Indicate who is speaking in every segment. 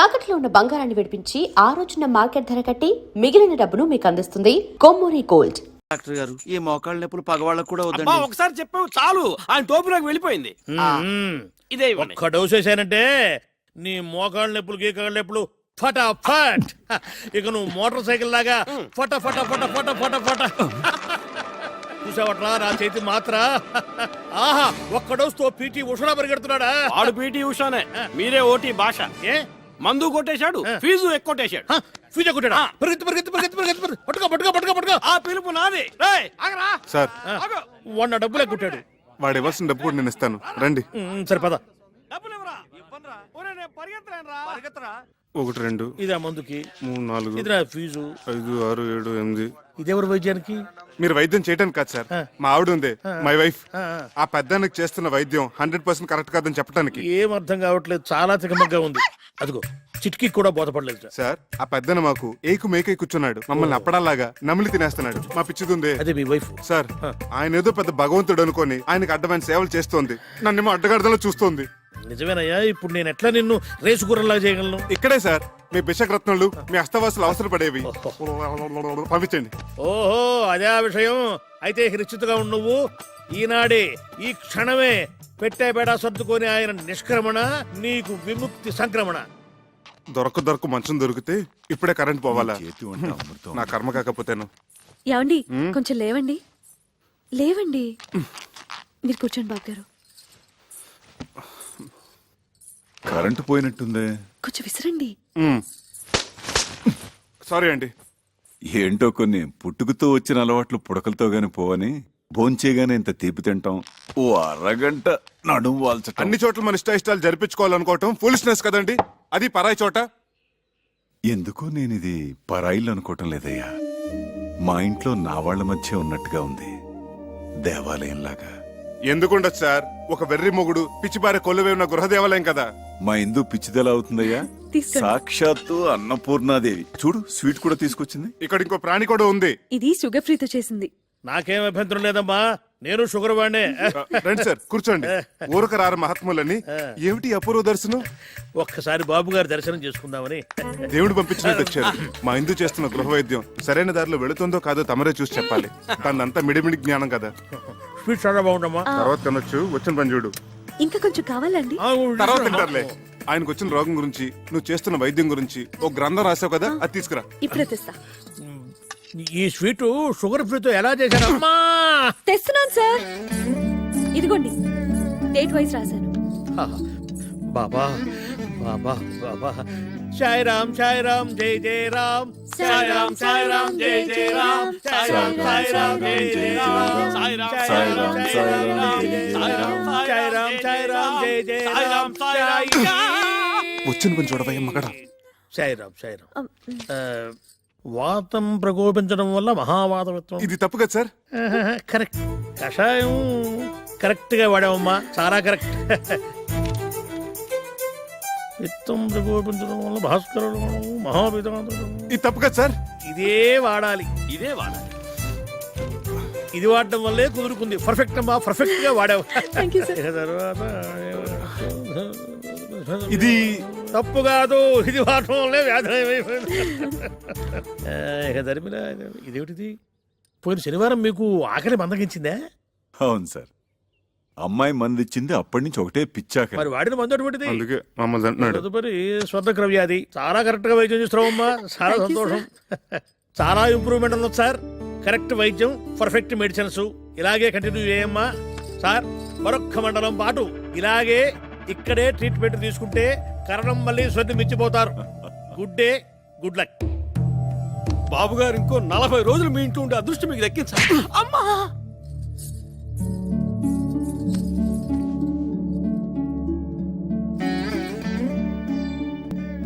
Speaker 1: తాకట్లో ఉన్న బంగారాన్ని విడిపించి ఆ రోజున మార్కెట్ ధర కట్టి మిగిలిన డబ్బును మీకు అందిస్తుంది కొమ్మూరి గోల్డ్.
Speaker 2: డాక్టర్ గారు ఈ మోకాళ్ళ నొప్పులు పగవాళ్ళకు కూడా వద్దండి.
Speaker 3: ఒకసారి చెప్పావు చాలు, ఆయన టోపీలోకి వెళ్ళిపోయింది. ఇదే
Speaker 4: ఒక్క డోస్ వేసానంటే నీ మోకాళ్ళ నొప్పులు గీకాళ్ళ నొప్పులు ఫటాఫట్. ఇక నువ్వు మోటార్ సైకిల్ లాగా ఫట ఫట ఫట ఫట ఫట ఫట. చూసావట్లా నా చేతి మాత్ర. ఆహా, ఒక్క డోస్ తో పీటీ ఉషా పరిగెడుతున్నాడా?
Speaker 3: ఆడు పీటీ ఉషానే, మీరే ఓటీ భాష.
Speaker 4: ఏ
Speaker 3: మందు కొట్టేశాడు, ఫీజు ఎక్కువ
Speaker 4: ఫీజు కొట్టాడా? పరిగెత్తు పరిగెత్తు పరిగెత్తు పరిగెత్తు పరిగెత్తు. పట్టుకో పట్టుకో పట్టుకో పట్టుకో.
Speaker 3: ఆ పిలుపు నాది. రేయ్, ఆగరా.
Speaker 5: సార్
Speaker 4: వాడిన డబ్బులే కొట్టాడు.
Speaker 5: వాడు ఇవ్వాల్సిన డబ్బు కూడా నేను ఇస్తాను, రండి.
Speaker 4: సరే పద.
Speaker 3: డబ్బులు ఇవ్వరా? ఇవ్వనురా. ఒరేయ్, నేను పరిగెత్తరా.
Speaker 5: 1 2
Speaker 4: ఇదా మందుకి,
Speaker 5: 3 4
Speaker 4: ఇదిరా ఫీజు,
Speaker 5: 5 6 7 8.
Speaker 4: ఇదెవరు వైద్యానికి?
Speaker 5: మీరు వైద్యం చేయడానికి కాదు సార్, మా ఆవిడ ఉంది, మై వైఫ్. ఆ పెద్దానికి చేస్తున్న వైద్యం 100% కరెక్ట్ కాదని చెప్పడానికి.
Speaker 4: ఏం అర్థం కావట్లేదు, చాలా తికమగ్గా ఉంది. అదిగో చిట్కి కూడా బోధపడలేదు
Speaker 5: సార్ ఆ పెద్దన మాకు ఏకు మేకై కూర్చున్నాడు, మమ్మల్ని అప్పడాలాగా నమిలి తినేస్తున్నాడు. మా పిచ్చిదుందే
Speaker 4: అదే మీ వైఫ్.
Speaker 5: సార్ ఆయన ఏదో పెద్ద భగవంతుడు అనుకొని ఆయనకు అడ్డమైన సేవలు చేస్తోంది, నన్నేమో అడ్డగడదలో చూస్తోంది.
Speaker 4: నిజమేనయ్యా, ఇప్పుడు నేను ఎట్లా నిన్ను రేసు గుర్రంలాగా చేయగలను?
Speaker 5: ఇక్కడే సార్ మీ బిషక్రత్నాలు, మీ అస్తవాసులు అవసరపడేవి. పంపించండి.
Speaker 4: ఓహో అదే ఆ విషయం. అయితే నిశ్చితగా ఉండు నువ్వు. ఈనాడే ఈ క్షణమే పెట్టే బేడా సర్దుకొని ఆయన నిష్క్రమణ, నీకు విముక్తి సంక్రమణ.
Speaker 5: దొరక మంచం దొరికితే ఇప్పుడే కరెంట్ పోవాలా? నా కర్మ కాకపోతేను.
Speaker 6: ఏమండి, కొంచెం లేవండి లేవండి. మీరు కూర్చోండి బాబు గారు.
Speaker 7: కరెంటు పోయినట్టుందే,
Speaker 6: కొంచెం విసిరండి.
Speaker 5: సారీ అండి.
Speaker 7: ఏంటో కొన్ని పుట్టుకతో వచ్చిన అలవాట్లు పుడకలతో గాని పోవని, భోంచేగానే ఇంత తీపి తింటాం, ఓ అరగంట నడుము వాల్చటం.
Speaker 5: అన్ని చోట్ల మన ఇష్టాలు జరిపించుకోవాలనుకోవటం ఫూలిష్నెస్ కదండి. అది పరాయి చోట.
Speaker 7: ఎందుకో నేనిది పరాయిలు అనుకోవటం లేదయ్యా. మా ఇంట్లో నా వాళ్ల మధ్య ఉన్నట్టుగా ఉంది, దేవాలయంలాగా.
Speaker 5: ఎందుకుండదు సార్, ఒక వెర్రి మొగుడు పిచ్చిబారే కొలువే ఉన్న గృహదేవాలయం కదా.
Speaker 7: మా ఇందు పిచ్చిదెలా అవుతుందయ్యా? సాక్షాత్తు అన్నపూర్ణాదేవి. చూడు, స్వీట్ కూడా తీసుకొచ్చింది.
Speaker 5: ఇక్కడ ఇంకో ప్రాణి కూడా ఉంది.
Speaker 6: ఇది షుగర్ ఫ్రీతో చేసింది.
Speaker 4: నాకేం అభ్యంతరం లేదమ్మా, నేను షుగర్ వాడినే.
Speaker 5: రండి సార్ కూర్చోండి. ఊరక రారు మహాత్ములని. ఏమిటి అపూర్వ దర్శనం?
Speaker 4: ఒక్కసారి బాబు గారి దర్శనం చేసుకుందామని.
Speaker 5: దేవుడు పంపించినట్టు వచ్చారు. మా ఇందు చేస్తున్న గృహ వైద్యం సరైన దారిలో వెళుతుందో కాదో తమరే చూసి చెప్పాలి. తనంతా మిడిమిడి జ్ఞానం కదా.
Speaker 4: స్వీట్ చాలా బాగుండమ్మా.
Speaker 5: తర్వాత తినొచ్చు, వచ్చిన పని చూడు.
Speaker 6: ఇంకా కొంచెం కావాలండి?
Speaker 5: తర్వాత తింటారులే. ఆయనకు వచ్చిన రోగం గురించి, నువ్వు చేస్తున్న వైద్యం గురించి ఒక గ్రంథం రాసావు కదా, అది తీసుకురా.
Speaker 6: ఇప్పుడే తెస్తా.
Speaker 4: ఈ స్వీట్ షుగర్ ఫ్రీతో ఎలా చేశారమ్మా?
Speaker 6: తెస్తున్నాను సార్, ఇదిగోండి. డేట్ వైజ్ రాశాను.
Speaker 4: బాబా బాబా బాబా. సాయి రామ్ సాయి రామ్ జై జై రామ్.
Speaker 3: సాయి రామ్ సాయి రామ్ జై జై రామ్. సాయి రామ్ సాయి రామ్ జై జై రామ్. సాయి రామ్ సాయి రామ్ జై జై రామ్. సాయి రామ్ సాయి రామ్ జై జై రామ్. సాయి రామ్.
Speaker 5: వచ్చిన పని చూడవయ్య మగడ.
Speaker 4: సాయి రామ్ సాయి రామ్. వాతం ప్రకోపించడం వల్ల మహావాతం.
Speaker 5: ఇది తప్పు కదా సార్?
Speaker 4: కరెక్ట్. కషాయం కరెక్ట్ గా వాడామమ్మా, చాలా కరెక్ట్. విత్తం ప్రకోపించడం వల్ల భాస్కరుడు మహావితం.
Speaker 5: ఇది తప్పు కదా సార్?
Speaker 4: ఇదే వాడాలి. ఇది వాడడం వల్లే కుదురుకుంది. పర్ఫెక్ట్ అమ్మా, పర్ఫెక్ట్ గా వాడావు. తర్వాత
Speaker 5: ఇది
Speaker 4: తప్పు కాదు, ఇది వాడటం వల్లే వ్యాధి. ఇక ధర్మిల, ఇదేమిటిది? పోయిన శనివారం మీకు ఆకలి మందగించిందే?
Speaker 7: అవును సార్, అమ్మాయి మందిచ్చింది, అప్పటి నుంచి ఒకటే పిచ్చాక.
Speaker 4: మరి వాడిన మందు అటువంటిది.
Speaker 5: అందుకే మమ్మల్ని అంటున్నాడు.
Speaker 4: తదుపరి స్వర్ణక్ర వ్యాధి. చాలా కరెక్ట్ గా వైద్యం చేస్తున్నావమ్మా, చాలా సంతోషం. చాలా ఇంప్రూవ్మెంట్ ఉంది సార్. కరెక్ట్ వైద్యం, పర్ఫెక్ట్ మెడిసిన్స్. ఇలాగే కంటిన్యూ చేయమ్మా సార్. మరొక్క మండలం పాటు ఇలాగే ఇక్కడే ట్రీట్మెంట్ తీసుకుంటే కరణం మళ్ళీ స్వద్ది మించిపోతారు. Good day, good luck.
Speaker 3: బాబు గారు ఇంకో 40 రోజులు మీ ఇంట్లో ఉండే అదృష్టం మీకు దక్కించాలి. అమ్మా,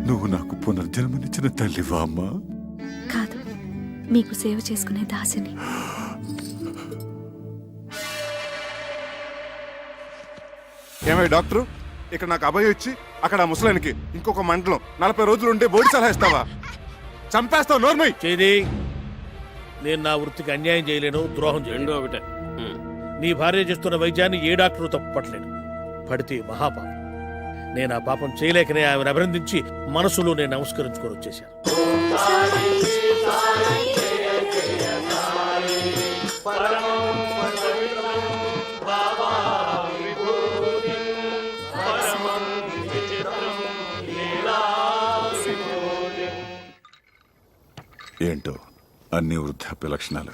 Speaker 7: నువ్వు నాకు పునర్జన్మనిచ్చిన తల్లివా అమ్మా?
Speaker 6: కాదు, మీకు సేవ చేసుకునే దాసిని.
Speaker 5: ఏమై డాక్టరు, ఇక్కడ నాకు అభయం ఇచ్చి అక్కడ ఆ ముసలానికి ఇంకొక మండలం 40 రోజులు ఉంటే బోడి సలహా ఇస్తావా? చంపేస్తావు. నోర్మై
Speaker 4: చేది. నేను నా వృత్తికి అన్యాయం చేయలేను, ద్రోహం చేయలేను.
Speaker 3: ఒకటే.
Speaker 4: నీ భార్య చేస్తున్న వైద్యాన్ని ఏ డాక్టరు తప్పట్లేడు. పడితే మహాపాపం. నేను ఆ పాపం చేయలేకనే ఆమెను అభినందించి మనసులో నేను నమస్కరించుకొని వచ్చేసాను.
Speaker 7: ఏంటో అన్ని వృద్ధాప్య లక్షణాలు.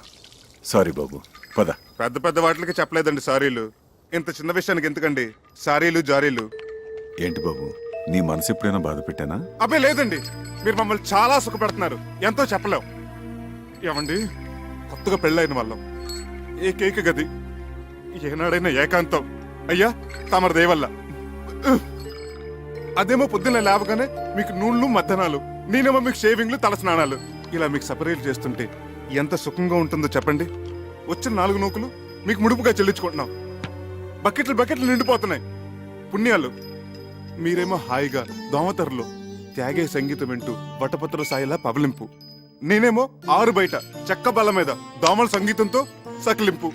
Speaker 7: సారీ బాబు, పద.
Speaker 5: పెద్ద పెద్ద వాటికి చెప్పలేదండి సారీలు. ఇంత చిన్న విషయానికి ఎందుకండి సారీలు జారీలు?
Speaker 7: ఏంటి బాబు, నీ మనసు ఎప్పుడైనా బాధ పెట్టానా?
Speaker 5: అబ్బే లేదండి, మీరు మమ్మల్ని చాలా సుఖపెడుతున్నారు. ఎంతో చెప్పలేం. ఏమండి, కొత్తగా పెళ్ళైన వాళ్ళం, ఏకైక గది, ఏనాడైనా ఏకాంతం. అయ్యా తమరి దయవల్ల. అదేమో పొద్దున్న లేవగానే మీకు నూళ్ళు మద్దనాలు, నేనేమో మీకు షేవింగ్లు తల స్నానాలు. ఇలా మీకు సపరేట్ చేస్తుంటే ఎంత సుఖంగా ఉంటుందో చెప్పండి. వచ్చిన 4 నూకులు మీకు ముడుపుగా చెల్లించుకుంటున్నాం. బకెట్లు నిండిపోతున్నాయి. పుణ్యాలు. మీరేమో హాయిగా దోమతరలో త్యాగే సంగీతం వింటూ వటపత్ర సాయిలా పవలింపు. నేనేమో ఆరు బయట చెక్క బల్ల మీద దోమల సంగీతంతో సకిలింపు.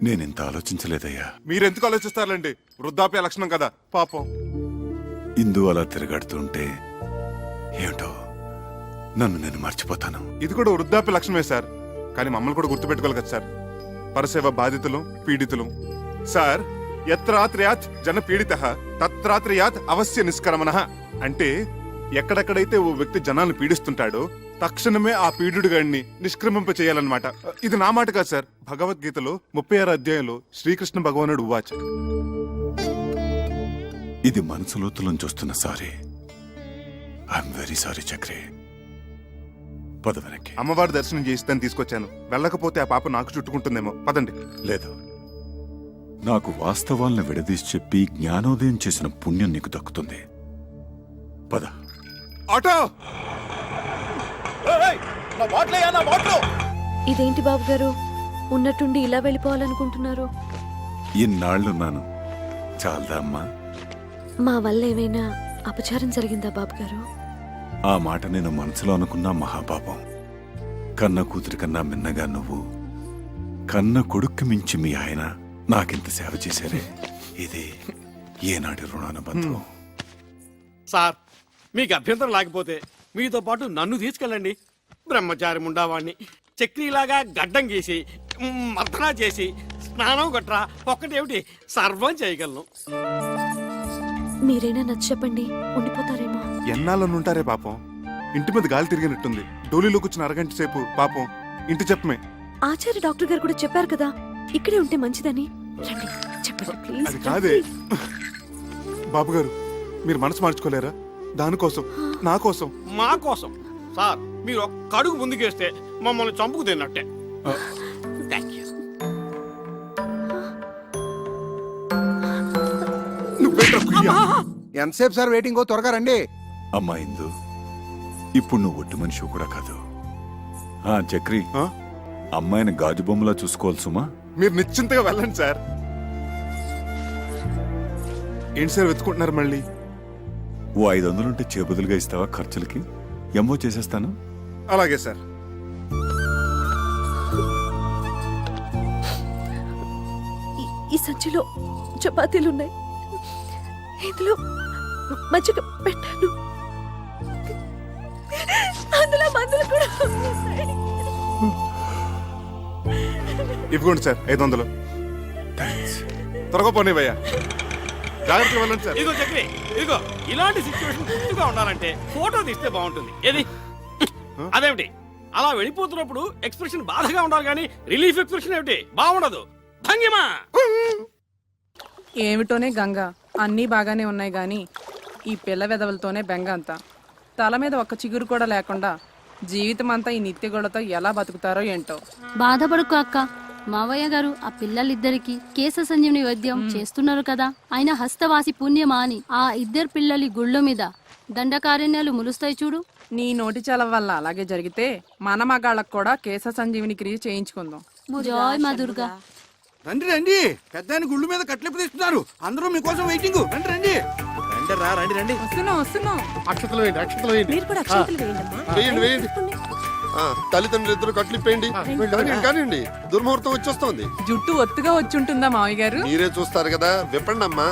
Speaker 7: నేనింత ఆలోచించలేదయ్యా.
Speaker 5: మీరెందుకు ఆలోచిస్తారండి? వృద్ధాప్య లక్షణం కదా పాపం.
Speaker 7: ఇందు అలా తిరగాడుతుంటే ఏమిటో నన్ను నేను మర్చిపోతాను.
Speaker 5: ఇది కూడా వృద్ధాప్య లక్షణమే సార్. కానీ మమ్మల్ని కూడా గుర్తుపెట్టుకోవాలి కదా సార్. పరసేవ బాధితులు పీడితులు సార్. యత్రాత్రయాత్ జన పీడిత తత్రాత్రయాత్ అవశ్య నిష్కరమణ. అంటే ఎక్కడెక్కడైతే ఓ వ్యక్తి జనాలను పీడిస్తుంటాడో తక్షణమే ఆ పీడుగాడిని నిష్క్రమింప చేయాలన్నమాట. ఇది నా మాట కాదు సార్. భగవద్గీతలో 36 అధ్యాయంలో శ్రీకృష్ణ భగవానుడు ఉవాచ.
Speaker 7: ఇది మనసు లోతులోంచి వస్తున్న sorry. I'm very sorry Chakri. పద వెనక్కి.
Speaker 5: అమ్మవారి దర్శనం చేయిస్తాను తీసుకొచ్చాను. వెళ్ళకపోతే ఆ పాప నాకు చుట్టుకుంటుందేమో. పదండి.
Speaker 7: లేదు, నాకు వాస్తవాలను విడదీసి చెప్పి జ్ఞానోదయం చేసిన పుణ్యం నీకు దక్కుతుంది. పద.
Speaker 5: ఆటో.
Speaker 6: ఇదేంటి బాబు గారు, ఉన్నట్టుండి ఇలా వెళ్ళిపోవాలనుకుంటున్నారు?
Speaker 7: ఇన్నాళ్లున్నాను, చాలదా అమ్మా?
Speaker 6: మా వల్ల ఏమైనా అపచారం జరిగిందా బాబు గారు?
Speaker 7: ఆ మాట నేను మనసులో అనుకున్నా మహాపాపం. కన్న కూతురి కన్నా మిన్నగా నువ్వు, కన్న కొడుక్కి మించి మీ ఆయన నాకింత సేవ చేశారే. ఇది ఏనాటి రుణానుబంధం.
Speaker 3: సార్, మీకు అభ్యంతరం లేకపోతే మీతో పాటు నన్ను తీసుకెళ్ళండి. బ్రహ్మచారి ఉండవాణ్ణి చక్రీలాగా గడ్డం గీసి మర్దనా చేసి స్నానం గట్రా ఒక్కటేమిటి సర్వం చేయగలను.
Speaker 6: మీరైనా నచ్చ చెప్పండి, ఉండిపోతారేమో.
Speaker 5: ఎన్నాళ్ళనుంటారే పాపం. ఇంటి మీద గాలి తిరిగినట్టుంది. డోలీలో కూర్చున్న అరగంట సేపు పాపం ఇంటి చెప్పమే.
Speaker 6: ఆచార్య డాక్టర్ గారు కూడా చెప్పారు కదా ఇక్కడే ఉంటే మంచిదని. రండి, చెప్పండి ప్లీజ్.
Speaker 5: అది కాదే బాబు గారు, మీరు మనసు మార్చుకోలేరా? దానికోసం, నా కోసం.
Speaker 3: మా కోసం సార్, మీరు ఒక్క అడుగు ముందుకేస్తే మమ్మల్ని చంపుకు తిన్నట్టే. Thank you.
Speaker 8: ఎంతసేపు సార్ వెయిటింగ్? త్వరగా రండి.
Speaker 7: అమ్మా ఇందు, ఇప్పుడు నువ్వు ఒట్టి మనిషి కూడా కాదు. ఆ చక్రి,
Speaker 5: ఆ?
Speaker 7: అమ్మాయిని గాజు బొమ్మలా చూసుకోవాలి సుమా.
Speaker 5: మీరు నిశ్చింతగా వెళ్ళండి సార్. ఏంటి సార్ వెతుకుంటున్నారు మళ్ళీ?
Speaker 7: ఓ 500 ఉంటే చేబదులుగా ఇస్తావా ఖర్చులకి? ఎమ్మో చేసేస్తాను.
Speaker 5: అలాగే సార్.
Speaker 6: ఈ సంచిలో చపాతీలున్నాయి, ఇందులో మజ్జిగ పెట్టాను, అందులో మందులు కూడా ఉన్నాయి.
Speaker 5: ఇవ్వండి సార్ 500. త్వరగా పోనీవయ్యా. జాగ్రత్తగా వెళ్ళండి సార్.
Speaker 3: ఇదిగో చక్రి, ఇదిగో ఇలాంటి సిచ్యువేషన్ గుర్తుగా ఉండాలంటే ఫోటో తీస్తే బాగుంటుంది. ఏది అదేమిటి అలా వెళ్ళిపోతున్నప్పుడు ఎక్స్ప్రెషన్ బాధగా ఉండాలి కానీ రిలీఫ్ ఎక్స్ప్రెషన్ ఏమిటి బాగుండదు. భంగిమా.
Speaker 9: ఏమిటోనే గంగ, అన్నీ బాగానే ఉన్నాయి గాని ఈ పిల్ల వెదవులతోనే బెంగ అంతా. తల మీద ఒక్క చిగురు కూడా లేకుండా జీవితం అంతా ఈ నిత్య గొడవతో ఎలా బతుకుతారో ఏంటో.
Speaker 10: బాధపడుకు అక్క, మావయ్య గారు ఆ పిల్లలిద్దరికి కేశ సంజీవని వైద్యం చేస్తున్నారు కదా, ఆయన హస్తవాసి పుణ్యమా అని ఆ 2 పిల్లలి గుళ్ళ మీద దండకారణ్యాలు ములుస్తాయి చూడు.
Speaker 9: నీ నోటి చల వల్ల అలాగే జరిగితే మన మగాళ్ళకు కూడా కేశ సంజీవిని క్రియ చేయించుకుందాం.
Speaker 10: జోయ్ మా దుర్గా.
Speaker 8: రండి రండి, పెద్ద ఆయన గుళ్ళు మీద కట్లింపు తీస్తున్నారు. అందరూ మీకోసం వెయిటింగ్. రండి రండి.
Speaker 3: రండి.
Speaker 9: వస్తున్నాం.
Speaker 4: అక్షతలు వేయండి, అక్షతలు వేయండి.
Speaker 6: మీరు కూడా అక్షంతలు వేయండమ్మా.
Speaker 8: వేయండి. తల్లిదండ్రులు ఇద్దరు కట్లిప్పేయండి. కానివ్వండి, దుర్ముహూర్తం వచ్చేస్తోంది.
Speaker 9: జుట్టు ఒత్తుగా వచ్చుంటుందా మావయ్య గారు?
Speaker 8: మీరే చూస్తారు కదా, విప్పండి అమ్మా.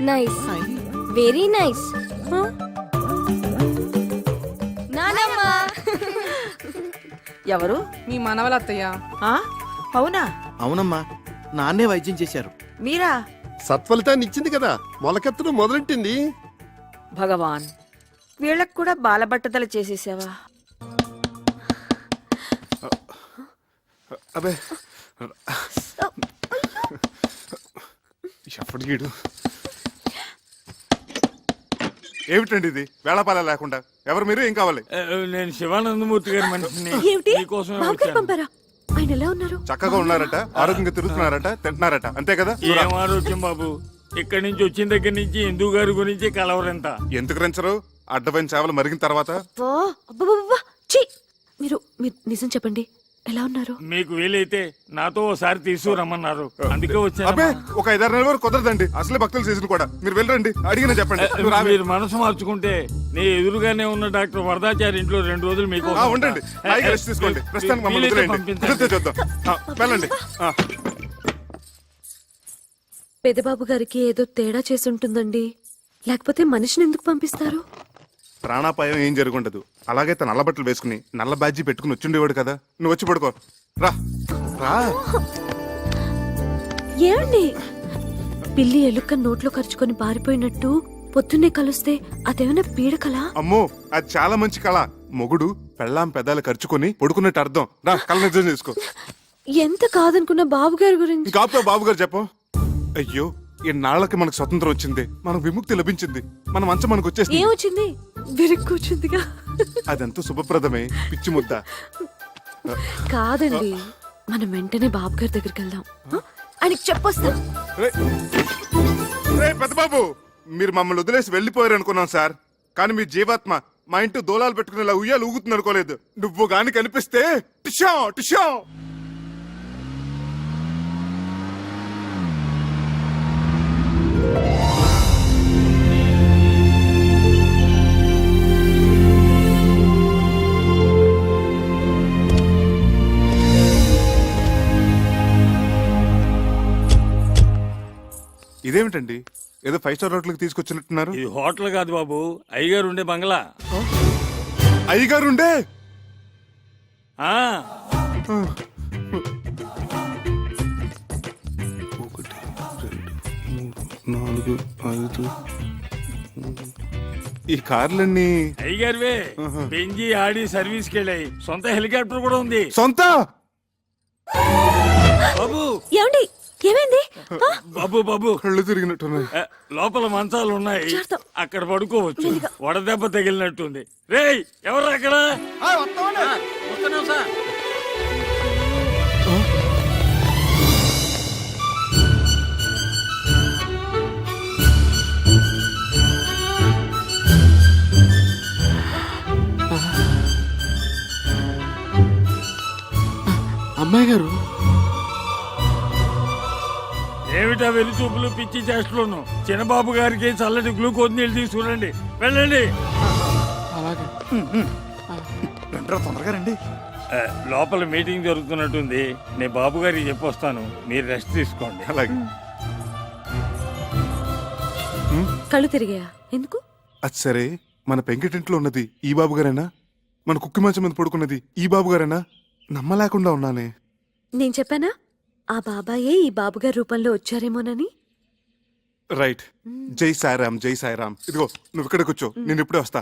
Speaker 6: Nice, very nice. నానమ్మా.
Speaker 9: ఎవరు? మీ మనవల అత్తయ్య.
Speaker 2: అవునా? అవునమ్మా, నాన్నే వైద్యం చేశారు.
Speaker 6: మీరా?
Speaker 8: సత్ఫలితాన్ని ఇచ్చింది కదా, మొలకెత్తడం మొదలెట్టింది.
Speaker 6: భగవాన్, వీళ్ళకు కూడా బాలబట్టతల చేసేసావా?
Speaker 5: అబే ఎప్పటికీడు ఏమిటండి ఇది వేళపాల లేకుండా? ఎవరు మీరు? ఏం కావాలి?
Speaker 3: నేను శివానందమూర్తి గారి మనిషిని.
Speaker 6: ఏమిటి?
Speaker 3: మీకోసమే
Speaker 6: బాబు గారు
Speaker 3: వచ్చాను.
Speaker 6: పంపారా? ఆయన ఎలా ఉన్నారు?
Speaker 5: చక్కగా ఉన్నారట, ఆరోగ్యంగా తిరుగుతున్నారట, తింటున్నారట, అంతే కదా?
Speaker 3: ఏం ఆరోగ్యం బాబు, ఇక్కడి నుంచి వచ్చిన దగ్గర నుంచి హిందూ గారి గురించి కలవరంతా.
Speaker 5: ఎందుకు రెంచరు? అడ్డమైన సేవలు మరిగిన తర్వాత
Speaker 6: అబ్బబ్బబ్బబ్బా! ఛీ! మీరు నిజం చెప్పండి, ఎలా ఉన్నారు?
Speaker 3: మీకు వీలైతే నాతో ఓసారి తీసుకురమ్మన్నారు, అందుకే
Speaker 5: అబ్బే
Speaker 3: వచ్చాను.
Speaker 5: ఒక 5-6 నెలల వరకు కుదరదండి, అసలే భక్తుల సీజన్ కూడా. మీరు వెళ్ళరండి, అడిగిన చెప్పండి. నువ్వు రావే.
Speaker 3: మీరు మనసు మార్చుకుంటే నీ ఎదురుగానే ఉన్న డాక్టర్ వరదాచారి ఇంట్లో 2 రోజులు మీకు
Speaker 5: ఉండండి, హాయిగా రెస్ట్ తీసుకోండి. ప్రస్తుతానికి మమ్మల్ని వదిలేయండి. కుదిరితే చూద్దాం. వెళ్ళండి.
Speaker 6: పెదబాబు గారికి ఏదో తేడా చేసుంటుందండి, లేకపోతే మనిషిని ఎందుకు పంపిస్తారు?
Speaker 5: ప్రాణాపాయం ఏం జరుగుండదు. అలాగే తన నల్ల బట్టలు వేసుకుని నల్ల బాజీ పెట్టుకుని వచ్చిండేవాడు కదా. నువ్వు వచ్చి పడుకో. రా రా.
Speaker 6: ఏమండి, పిల్లి ఎలుక నోట్లో ఖర్చుకొని పారిపోయినట్టు పొద్దున్నే కలుస్తే అదేమైనా పీడకలా?
Speaker 5: అమ్మో, అది చాలా మంచి కళ. మొగుడు పెళ్ళాం పెదాలు ఖర్చుకొని పడుకున్నట్టు అర్థం. రా, కళ్ళ నిజం చేసుకో.
Speaker 6: ఎంత కాదనుకున్న బాబు గారి గురించి.
Speaker 5: ఇంకా ఆపుతావా బాబు గారు? చెప్పు. అయ్యో, ఎన్నాళ్ళకి మనకు స్వతంత్రం వచ్చింది, మనకు విముక్తి లభించింది, మన మంచం మనకు వచ్చేసింది.
Speaker 6: ఏమొచ్చింది? విరుక్కుచ్చిందిగా.
Speaker 5: అదంతా శుభప్రదమే, పిచ్చి ముద్ద.
Speaker 6: కాదండి, మనం వెంటనే బాబు గారి దగ్గరికి వెళ్దాం. ఆయనకి చెప్పొస్తా.
Speaker 5: రే పెద్దబాబు, మీరు మమ్మల్ని వదిలేసి వెళ్ళిపోయారు అనుకున్నాం సార్, కానీ మీ జీవాత్మ మా ఇంటి దోలాలు పెట్టుకునేలా ఉయ్యాలు ఊగుతుంది అనుకోలేదు. నువ్వు గాని కనిపిస్తే టిషా టిషా. ఇదేమిటండి, ఏదో 5 స్టార్ హోటల్కి తీసుకొచ్చినట్టున్నారు?
Speaker 3: ఇది హోటల్ కాదు బాబు, అయ్యగారు ఉండే బంగ్లా.
Speaker 5: అయ్యగారుండే?
Speaker 3: ఆ
Speaker 5: 1, 2, 3, 4, 5. ఈ కార్లన్నీ
Speaker 3: అయ్యగారివే. బెంజి ఆడి సర్వీస్కి వెళ్ళాయి, సొంత హెలికాప్టర్ కూడా ఉంది.
Speaker 5: సొంత?
Speaker 3: బాబు
Speaker 6: ఏమండి, ఏమైంది?
Speaker 3: బాబు బాబు,
Speaker 5: కళ్ళు తిరిగినట్టున్నాయి.
Speaker 3: లోపల మంచాలు ఉన్నాయి,
Speaker 6: చేస్తాం.
Speaker 3: అక్కడ పడుకోవచ్చు. వడదెబ్బ తగిలినట్టుంది. రేయ్, ఎవరు అక్కడ?
Speaker 2: అమ్మాయి గారు,
Speaker 3: ఏమిటా వెలి చూపులు, పిచ్చి చేష్టలోను? చిన్నబాబు గారికి చల్లటి గ్లూకోజ్ నీళ్ళు తీసుకురండి, వెళ్ళండి.
Speaker 2: తొందరగా రండి.
Speaker 3: లోపల మీటింగ్ జరుగుతున్నట్టుంది, నేను బాబు గారికి చెప్పొస్తాను, మీరు రెస్ట్ తీసుకోండి.
Speaker 5: అలాగే.
Speaker 6: కళ్ళు తిరిగాయా? ఎందుకు?
Speaker 5: అది సరే, మన పెంకిటింట్లో ఉన్నది ఈ బాబు గారేనా? మన కుక్కి మంచం మీద పడుకున్నది ఈ బాబు గారేనా? నమ్మలేకుండా ఉన్నానే.
Speaker 6: నేను చెప్పానా ఆ బాబాయే ఈ బాబుగారి రూపంలో వచ్చారేమోనని?
Speaker 5: రైట్. జై సాయిరామ్, జై సాయిరామ్. ఇదిగో నువ్వు ఇక్కడ కూర్చో, నేను ఇప్పుడే వస్తా.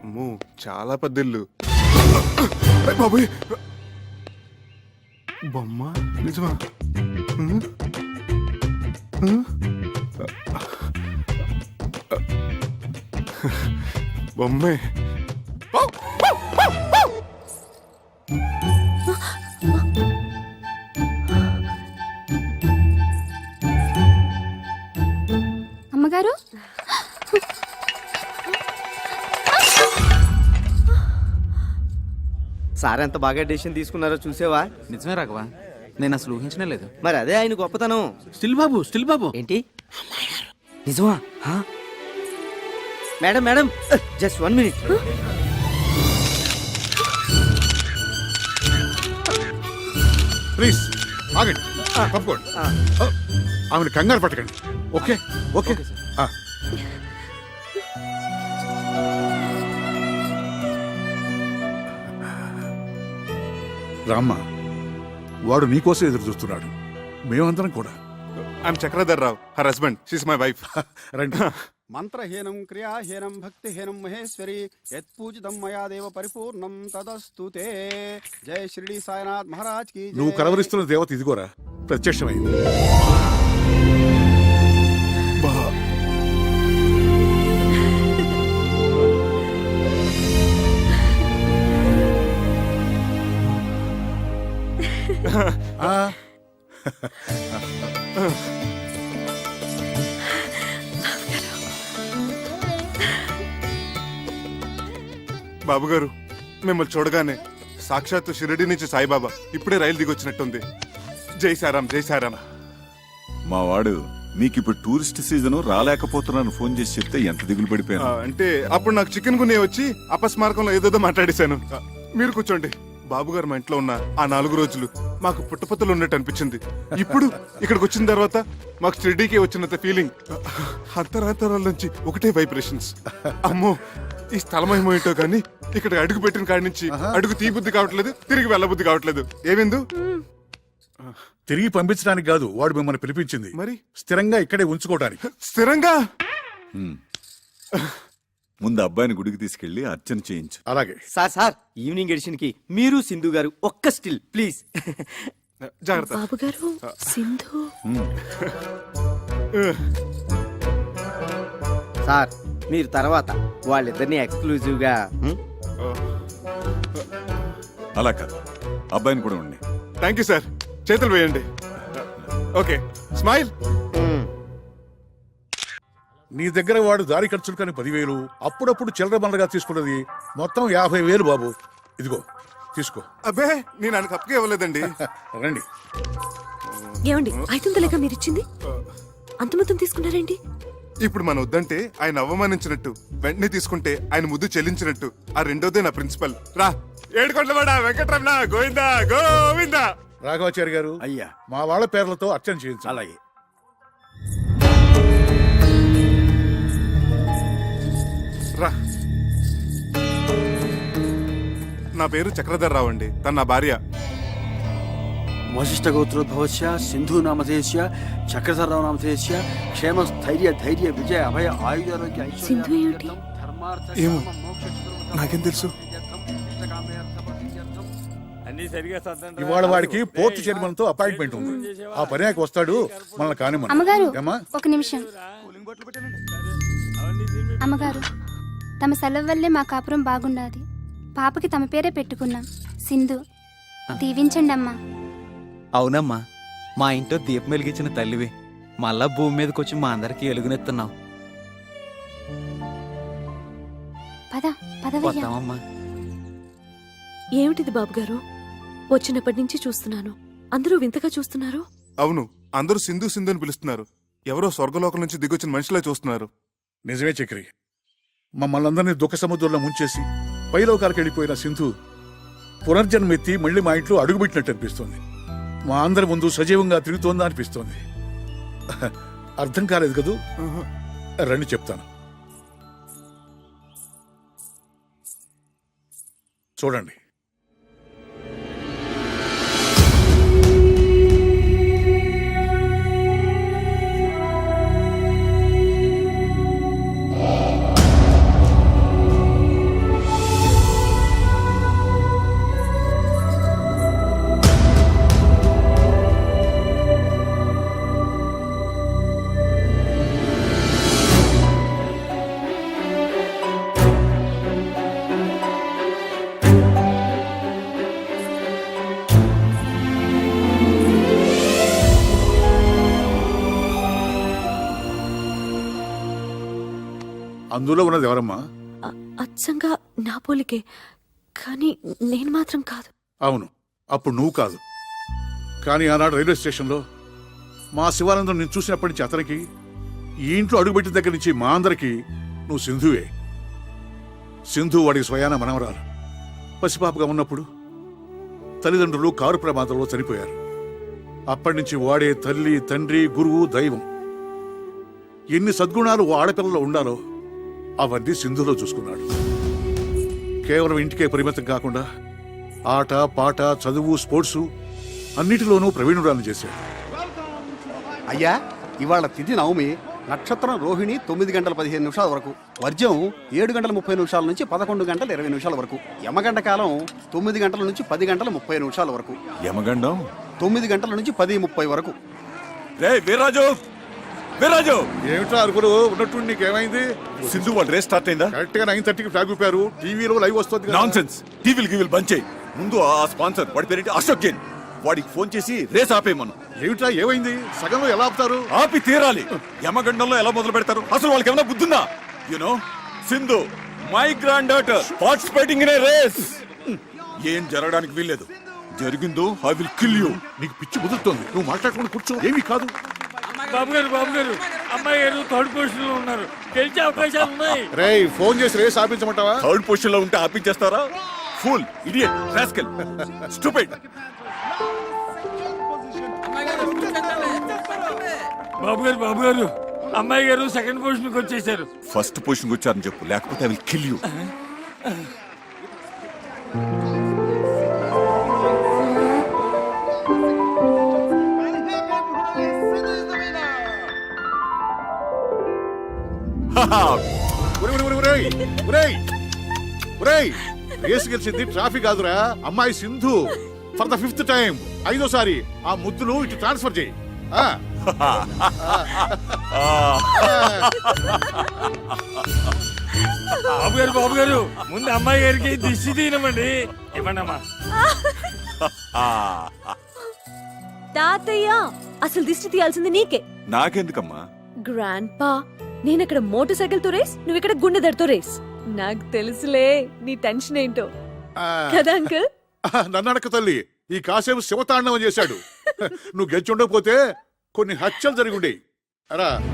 Speaker 5: అమ్మో, చాలా పెద్ద ఇల్లు. బాబోయ్, బొమ్మ నిజమా? బొమ్మే.
Speaker 10: అమ్మగారు,
Speaker 2: సార్ ఎంత బాగా డెసిషన్ తీసుకున్నారో చూసేవా?
Speaker 11: నిజమే రాఘవా, నేను అసలు ఊహించనే లేదు.
Speaker 2: మరి అదే ఆయన గొప్పతనం.
Speaker 11: స్టిల్ బాబు
Speaker 2: ఏంటి నిజమా? Madam madam, just 1 minute.
Speaker 5: Please ఆగండి తప్పుకోండి ఆమెను కంగారు పట్టకండి. ఓకే ఓకే ఆ. రామ్మ, వాడు నీకోసం ఎదురు చూస్తున్నాడు, మేమందరం కూడా. I'm Chakradhar Rao, her husband, she's my wife. రండి.
Speaker 8: మంత్రహీనం క్రియాహీనం భక్తిహీనం మహేశ్వరి యత్పూజితం మయా దేవ పరిపూర్ణం తదస్తుతే. జై షిరిడి సాయినాథ్ మహారాజ్ కి జై.
Speaker 5: నువ్వు కలవరిస్తున్న దేవత ఇదిగోరా ప్రత్యక్షమైంది. బాబు గారు, మిమ్మల్ని చూడగానే సాక్షాత్తు షిరిడి నుంచి సాయిబాబా ఇప్పుడే రైలు దిగొచ్చినట్టుంది. జై సారాం, జై సారాం.
Speaker 7: మా వాడు నీకిప్పుడు టూరిస్ట్ సీజన్ రాలేకపోతున్నాను ఫోన్ చేసి చెప్తే ఎంత దిగులు పడిపోయాను.
Speaker 5: అంటే అప్పుడు నాకు చికెన్ గున్నే వచ్చి అపస్మారకంలో ఏదేదో మాట్లాడేశాను. మీరు కూర్చోండి. బాబు గారు మా ఇంట్లో ఉన్న ఆ 4 రోజులు మాకు పుట్టపత్తలు ఉన్నట్టు అనిపించింది. ఇప్పుడు ఇక్కడికి వచ్చిన తర్వాత మాకు షిరిడీకే వచ్చినంత ఫీలింగ్. అంతరాంతరాల నుంచి ఒకటే వైబ్రేషన్స్. అమ్మో, ఈ స్థలమేమో ఏంటో కానీ ఇక్కడ అడుగు పెట్టిన కాడి నుంచి అడుగు తీబుద్ధి కావట్లేదు, తిరిగి వెళ్ళబుద్ధి కావట్లేదు. ఏమిందు?
Speaker 12: తిరిగి పంపించడానికి కాదు వాడు మిమ్మల్ని పిలిపించింది,
Speaker 5: మరి
Speaker 12: స్థిరంగా ఇక్కడే ఉంచుకోవడానికి.
Speaker 5: స్థిరంగా?
Speaker 7: ముందు అబ్బాయిని గుడికి తీసుకెళ్లి అర్చన చేయించు.
Speaker 12: అలాగే
Speaker 2: సార్ ఈవినింగ్ ఎడిషన్ కి మీరు సింధు గారు ఒక్క స్టిల్ ప్లీజ్.
Speaker 5: జాగ్రత్త.
Speaker 6: బాబు గారు, సింధు.
Speaker 2: సార్ మీరు తర్వాత వాళ్ళిద్దరిని ఎక్స్క్లూజివ్ గా.
Speaker 7: అలా కాదు, అబ్బాయిని కూడా ఉండి.
Speaker 5: Thank you sir. చేతులు వేయండి. Okay, smile.
Speaker 12: నీ దగ్గర వాడు దారి ఖర్చులు కానీ 10,000, అప్పుడప్పుడు చిల్లర బండగా తీసుకున్నది మొత్తం 50,000 బాబు. ఇదిగో తీసుకో.
Speaker 5: అబ్బే, నేను ఆయనకు అప్పగా ఇవ్వలేదండి.
Speaker 12: రండి.
Speaker 6: ఏమండి, 500 మీరు ఇచ్చింది? అంత మొత్తం తీసుకున్నారేంటి?
Speaker 5: ఇప్పుడు మన వద్దంటే ఆయన అవమానించినట్టు, వెంటనే తీసుకుంటే ఆయన ముద్దు చెల్లించినట్టు. ఆ రెండోదే నా ప్రిన్సిపల్. రా, ఏడుకొండలవాడ వెంకటరమణ గోవిందా గోవిందా.
Speaker 12: రాఘవాచారి గారు,
Speaker 8: అయ్యా,
Speaker 12: మా వాళ్ళ పేర్లతో అర్చన చేయించు.
Speaker 8: అలాగే.
Speaker 5: రా. నా పేరు చక్రధర్ రావు అండి, తన నా భార్య.
Speaker 8: వశిష్ఠ గోత్రోద్భవస్య సింధు నామధేయస్య చక్రధరరావు నామధేయస్య క్షేమ స్థైర్య ధైర్య విజయ అభయ ఆయుధారోగ్య
Speaker 6: సింధు ఏమిటి?
Speaker 5: ఏమో, నాకేం తెలుసు.
Speaker 12: ఇవాళ వాడికి పోర్టు చైర్మన్ తో అపాయింట్మెంట్ ఉంది. ఆ పర్యాకి వస్తాడు, మనల్ని కానిమ్మను.
Speaker 10: అమ్మగారు,
Speaker 12: ఏమ్మా?
Speaker 10: ఒక నిమిషం. అమ్మగారు, తమ సెలవు వల్లే మా కాపురం బాగుండాది. పాపకి తమ పేరే పెట్టుకున్నాం, సింధు. దీవించండి అమ్మా.
Speaker 11: అవునమ్మా, మా ఇంట్లో దీపం వెలిగించిన తల్లివి. మళ్ళా భూమి మీదకి వచ్చి మా అందరికి ఎలుగునెత్తున్నావు.
Speaker 10: పద పదవయ్యా.
Speaker 11: వద్దామమ్మా.
Speaker 6: ఏమిటిది బాబు గారు? వచ్చినప్పటి నుంచి చూస్తున్నాను, అందరూ వింతగా చూస్తున్నారు.
Speaker 5: అవును, అందరూ సింధు సింధు అని పిలుస్తున్నారు. ఎవరో స్వర్గలోకం నుంచి దిగొచ్చిన మనిషిలా చూస్తున్నారు.
Speaker 12: నిజమే చక్రి, మమ్మల్ని అందరినీ దుఃఖ సముద్రంలో ముంచేసి పైలోకాలకు వెళ్ళిపోయిన సింధు పునర్జన్మెత్తి మళ్ళీ మా ఇంట్లో అడుగుపెట్టినట్టు అనిపిస్తోంది. మా అందరి ముందు సజీవంగా తిరుగుతోందా అనిపిస్తోంది. అర్థం కాలేదు కదూ? రండి చెప్తాను. చూడండి. అందులో ఉన్నది ఎవరమ్మా?
Speaker 6: అచ్చంగా నా పోలికే, కానీ నేను మాత్రం కాదు.
Speaker 12: అవును, అప్పుడు నువ్వు కాదు. కానీ ఆనాడు రైల్వే స్టేషన్లో మా శివానందం నేను చూసినప్పటి నుంచి అతనికి, ఈ ఇంట్లో అడుగుపెట్టిన దగ్గర నుంచి మా అందరికి నువ్వు సింధువే. సింధు వాడికి స్వయాన మనవరాలు. పసిపాపగా ఉన్నప్పుడు తల్లిదండ్రులు కారు ప్రమాదంలో చనిపోయారు. అప్పటి నుంచి వాడే తల్లి తండ్రి గురువు దైవం. ఎన్ని సద్గుణాలు ఓ ఆడపిల్లలో ఉండాలో అవన్నీ సింధులో చూసుకున్నాడు. కేవలం ఇంటికే పరిమితం కాకుండా ఆట పాట చదువు స్పోర్ట్స్ అన్నిటిలోనూ ప్రవీణురాలను చేశాడు.
Speaker 8: అయ్యా ఇవాళ తిథి నవమి, నక్షత్రం రోహిణి 9 గంటల 15 నిమిషాల వరకు, వర్జ్యం 7 గంటల 30 నిమిషాల నుంచి 11 గంటల 20 నిమిషాల వరకు, యమగంట కాలం 9 గంటల నుంచి 10 గంటల 30 నిమిషాల వరకు,
Speaker 7: యమగండం
Speaker 8: 9 గంటల నుంచి 10:30 వరకు.
Speaker 7: రే వీర్రాజు, వీర్రాజు
Speaker 12: ఏమిటో అరుగులు ఉన్నట్టు నీకేమైంది?
Speaker 7: సింధు వాళ్ళ రేస్ స్టార్ట్ అయిందా?
Speaker 12: కరెక్ట్ గా 9:30కి ఫ్లాగ్ ఊపారు. టీవీలో లైవ్ వస్తుంది కదా.
Speaker 7: నాన్సెన్స్. టీవీలు గీవీలు బంద్ చేయి. ముందు ఆ స్పాన్సర్ వాడి పేరేంటి, అశోక్ జైన్, వాడికి ఫోన్ చేసి రేస్ ఆపేయమను.
Speaker 12: ఏమిటా ఏమైంది? సగంలో ఎలా ఆపుతారు?
Speaker 7: ఆపి తీరాలి. యమగండంలో ఎలా మొదలు పెడతారు? అసలు వాళ్ళకి ఏమైనా బుద్ధిందా? You know Sindhu my granddaughter participating in a race. ఏం జరగడానికి వీల్లేదు. జరిగిందో ఐ విల్ కిల్ యూ.
Speaker 12: నీకు పిచ్చి కుదురుతోంది. నువ్వు మాట్లాడుకుని కూర్చో. ఏమీ కాదు.
Speaker 4: బాబు గారు అమ్మాయి గారు థర్డ్ పొజిషన్ లో ఉన్నారు. గెలిచే అవకాశాలు ఉన్నాయి.
Speaker 12: రేయ్ ఫోన్ చేసి రేస్ ఆపించమంటావా?
Speaker 7: థర్డ్ పొజిషన్ లో ఉంటే ఆపించేస్తారా? Fool, idiot, rascal, stupid.
Speaker 4: బాబు గారు అమ్మాయి గారు సెకండ్ పొజిషన్ కి వచ్చేసారు.
Speaker 7: ఫస్ట్ పొజిషన్ వచ్చారని చెప్పు, లేకపోతే I will kill you.
Speaker 12: Race గెలిచింది ట్రాఫిక్ కాదురా, అమ్మాయి Sindhu. For the 5th time, 5వ ఆ ముద్దులు ఇటు ట్రాన్స్ఫర్ చేయి.
Speaker 4: బాబు గారు ముందు అమ్మాయి గారికి దిష్టి తీయనమండి. ఇవ్వండమ్మా.
Speaker 6: తాతయ్య అసలు దిష్టి తీయాల్సింది నీకే.
Speaker 7: నాకెందుకమ్మా?
Speaker 6: గ్రాండ్ పా, నేనక్కడ మోటార్ సైకిల్ తో రేస్, నువ్వు ఇక్కడ గుండె దడతో రేస్. నాకు తెలుసులే నీ టెన్షన్ ఏంటో కదా అంకుల్.
Speaker 12: నన్ను అడక తల్లి, ఈ కాసేపు శివతాండవం చేశాడు. నువ్వు గెలిచి ఉండకపోతే కొన్ని హత్యలు జరిగి ఉండేవి. అరా